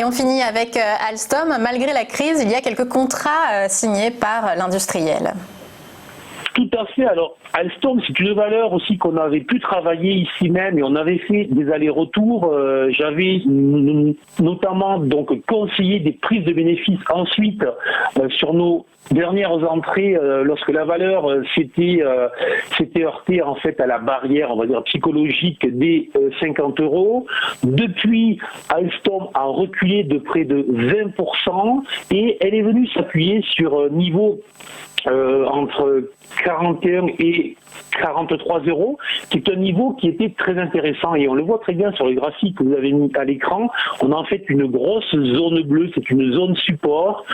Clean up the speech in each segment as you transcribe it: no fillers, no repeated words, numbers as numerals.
Et on finit avec Alstom. Malgré la crise, il y a quelques contrats signés par l'industriel. Tout à fait. Alors, Alstom, c'est une valeur aussi qu'on avait pu travailler ici même et on avait fait des allers-retours. J'avais notamment donc conseillé des prises de bénéfices ensuite sur nos dernières entrées lorsque la valeur s'était heurtée en fait à la barrière, on va dire psychologique des 50 €. Depuis, Alstom a reculé de près de 20% et elle est venue s'appuyer sur un niveau entre 41 et 43 €, qui est un niveau qui était très intéressant et on le voit très bien sur les graphiques que vous avez mis à l'écran. On a en fait une grosse zone bleue, c'est une zone support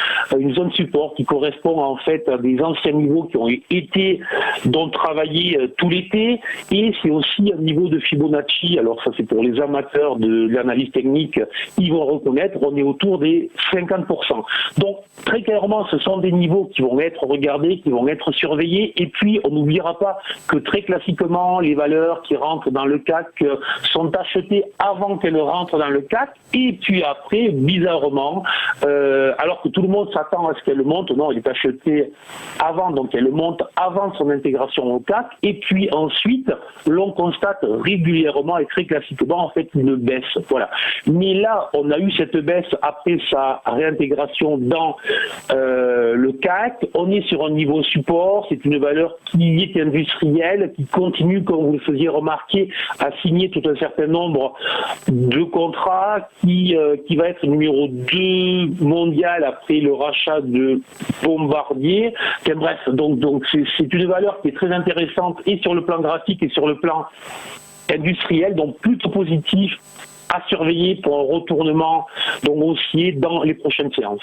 qui correspond en fait à des anciens niveaux qui ont été donc travaillés tout l'été, et c'est aussi un niveau de Fibonacci. Alors ça, c'est pour les amateurs de l'analyse technique, ils vont reconnaître, on est autour des 50%. Donc très clairement, ce sont des niveaux qui vont être regardés, qui vont être surveillés, et puis on n'oubliera pas que très classiquement, les valeurs qui rentrent dans le CAC sont achetées avant qu'elles rentrent dans le CAC, et puis après, bizarrement, alors que tout le monde s'attend à ce qu'elle monte, non, elle est achetée avant, donc elle monte avant son intégration au CAC, et puis ensuite, l'on constate régulièrement et très classiquement en fait une baisse. Voilà. Mais là, on a eu cette baisse après sa réintégration dans le CAC. On est sur un niveau support, c'est une valeur qui est industrielle, qui continue, comme vous le faisiez remarquer, à signer tout un certain nombre de contrats, qui va être numéro 2 mondial après le rachat de Bombardier. Enfin, bref, donc c'est une valeur qui est très intéressante et sur le plan graphique et sur le plan industriel, donc plutôt positif à surveiller pour un retournement donc haussier dans les prochaines séances.